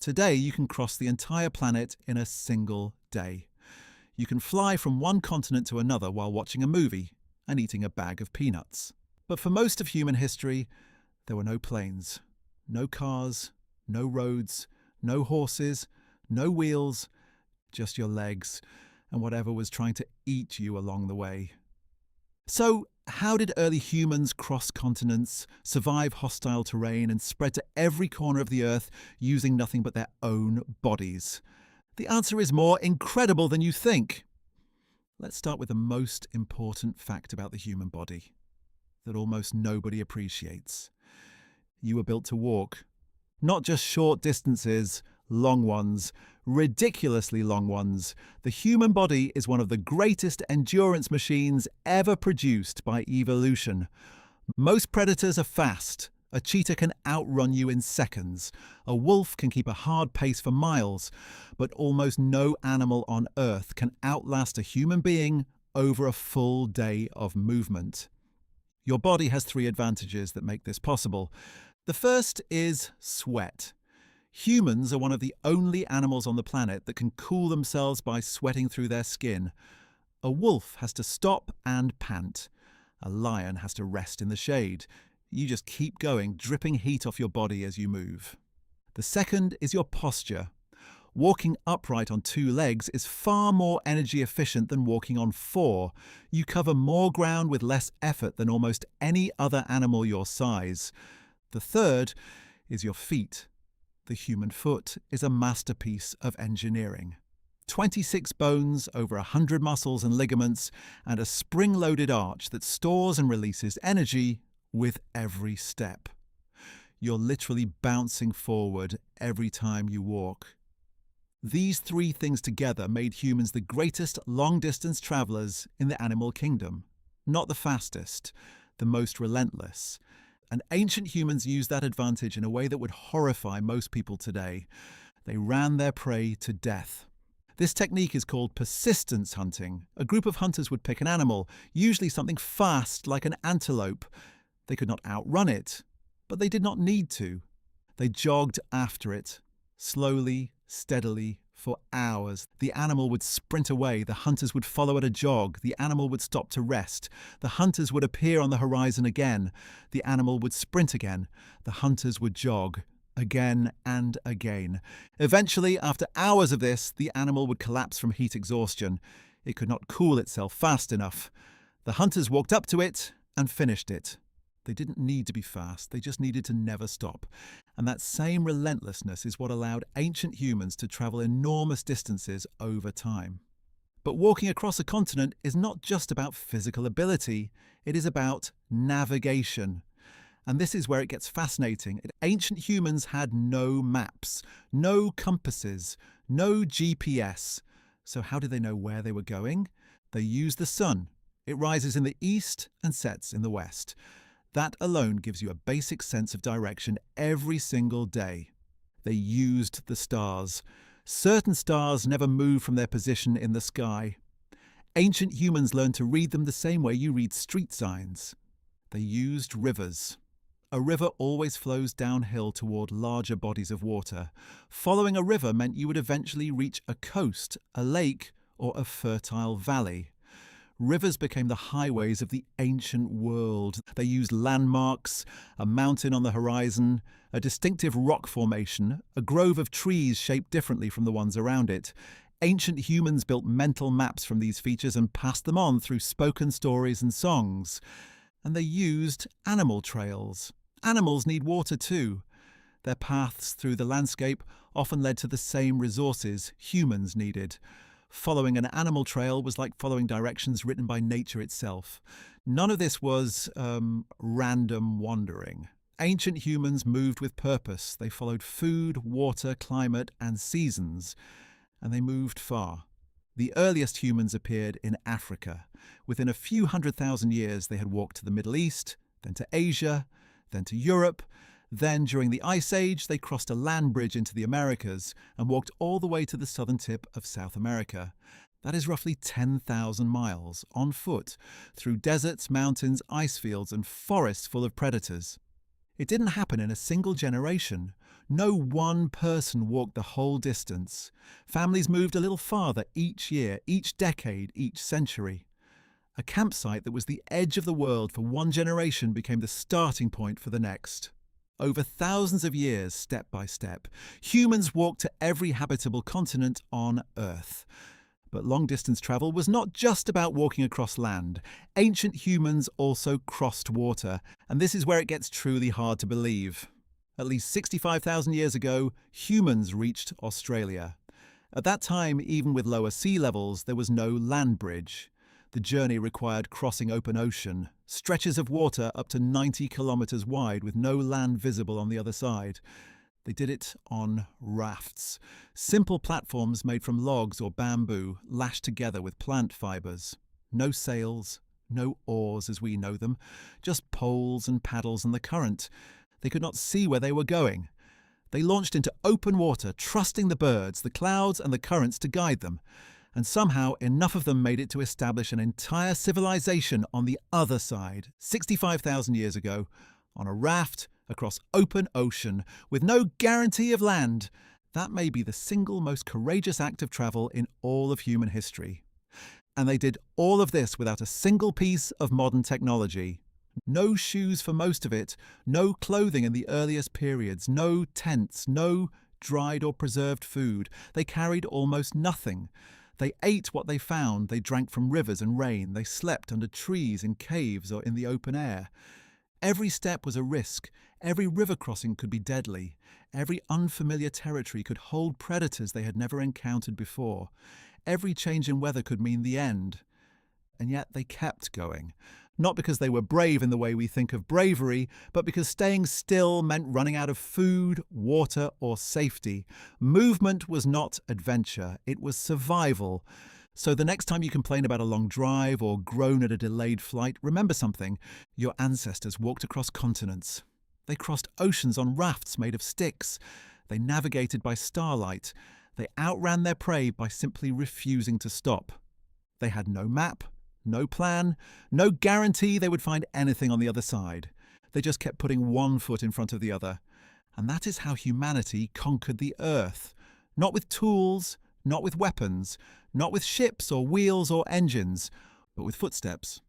Today, you can cross the entire planet in a single day. You can fly from one continent to another while watching a movie and eating a bag of peanuts. But for most of human history, there were no planes, no cars, no roads, no horses, no wheels, just your legs and whatever was trying to eat you along the way. So, how did early humans cross continents, survive hostile terrain, and spread to every corner of the Earth using nothing but their own bodies? The answer is more incredible than you think. Let's start with the most important fact about the human body that almost nobody appreciates. You were built to walk. Not just short distances, long ones, ridiculously long ones. The human body is one of the greatest endurance machines ever produced by evolution. Most predators are fast. A cheetah can outrun you in seconds. A wolf can keep a hard pace for miles. But almost no animal on Earth can outlast a human being over a full day of movement. Your body has three advantages that make this possible. The first is sweat. Humans are one of the only animals on the planet that can cool themselves by sweating through their skin. A wolf has to stop and pant. A lion has to rest in the shade. You just keep going, dripping heat off your body as you move. The second is your posture. Walking upright on two legs is far more energy efficient than walking on four. You cover more ground with less effort than almost any other animal your size. The third is your feet. The human foot is a masterpiece of engineering. 26 bones, over 100 muscles and ligaments, and a spring-loaded arch that stores and releases energy with every step. You're literally bouncing forward every time you walk. These three things together made humans the greatest long-distance travelers in the animal kingdom. Not the fastest, the most relentless. And ancient humans used that advantage in a way that would horrify most people today. They ran their prey to death. This technique is called persistence hunting. A group of hunters would pick an animal, usually something fast like an antelope. They could not outrun it, but they did not need to. They jogged after it, slowly, steadily, for hours. The animal would sprint away, the hunters would follow at a jog, the animal would stop to rest, the hunters would appear on the horizon again, the animal would sprint again, the hunters would jog, again and again. Eventually, after hours of this, the animal would collapse from heat exhaustion. It could not cool itself fast enough. The hunters walked up to it and finished it. They didn't need to be fast, they just needed to never stop. And that same relentlessness is what allowed ancient humans to travel enormous distances over time. But walking across a continent is not just about physical ability, it is about navigation. And this is where it gets fascinating. Ancient humans had no maps, no compasses, no GPS. So how did they know where they were going? They used the sun. It rises in the east and sets in the west. That alone gives you a basic sense of direction every single day. They used the stars. Certain stars never moved from their position in the sky. Ancient humans learned to read them the same way you read street signs. They used rivers. A river always flows downhill toward larger bodies of water. Following a river meant you would eventually reach a coast, a lake, or a fertile valley. Rivers became the highways of the ancient world. They used landmarks, a mountain on the horizon, a distinctive rock formation, a grove of trees shaped differently from the ones around it. Ancient humans built mental maps from these features and passed them on through spoken stories and songs. And they used animal trails. Animals need water too. Their paths through the landscape often led to the same resources humans needed. Following an animal trail was like following directions written by nature itself. None of this was random wandering. Ancient humans moved with purpose. They followed food, water, climate, and seasons. And they moved far. The earliest humans appeared in Africa. Within a few 100,000 years, they had walked to the Middle East, then to Asia, then to Europe. Then, during the Ice Age, they crossed a land bridge into the Americas and walked all the way to the southern tip of South America. That is roughly 10,000 miles, on foot, through deserts, mountains, ice fields, and forests full of predators. It didn't happen in a single generation. No one person walked the whole distance. Families moved a little farther each year, each decade, each century. A campsite that was the edge of the world for one generation became the starting point for the next. Over thousands of years, step by step, humans walked to every habitable continent on Earth. But long-distance travel was not just about walking across land. Ancient humans also crossed water, and this is where it gets truly hard to believe. At least 65,000 years ago, humans reached Australia. At that time, even with lower sea levels, there was no land bridge. The journey required crossing open ocean, stretches of water up to 90 kilometers wide with no land visible on the other side. They did it on rafts, simple platforms made from logs or bamboo lashed together with plant fibers. No sails, no oars as we know them, just poles and paddles and the current. They could not see where they were going. They launched into open water, trusting the birds, the clouds and the currents to guide them. And somehow enough of them made it to establish an entire civilization on the other side, 65,000 years ago, on a raft across open ocean with no guarantee of land. That may be the single most courageous act of travel in all of human history. And they did all of this without a single piece of modern technology. No shoes for most of it, no clothing in the earliest periods, no tents, no dried or preserved food. They carried almost nothing. They ate what they found, they drank from rivers and rain, they slept under trees, in caves or in the open air. Every step was a risk, every river crossing could be deadly, every unfamiliar territory could hold predators they had never encountered before. Every change in weather could mean the end. And yet they kept going. Not because they were brave in the way we think of bravery, but because staying still meant running out of food, water, or safety. Movement was not adventure, it was survival. So the next time you complain about a long drive or groan at a delayed flight, remember something. Your ancestors walked across continents. They crossed oceans on rafts made of sticks. They navigated by starlight. They outran their prey by simply refusing to stop. They had no map, no plan, no guarantee they would find anything on the other side. They just kept putting one foot in front of the other. And that is how humanity conquered the earth. Not with tools, not with weapons, not with ships or wheels or engines, but with footsteps.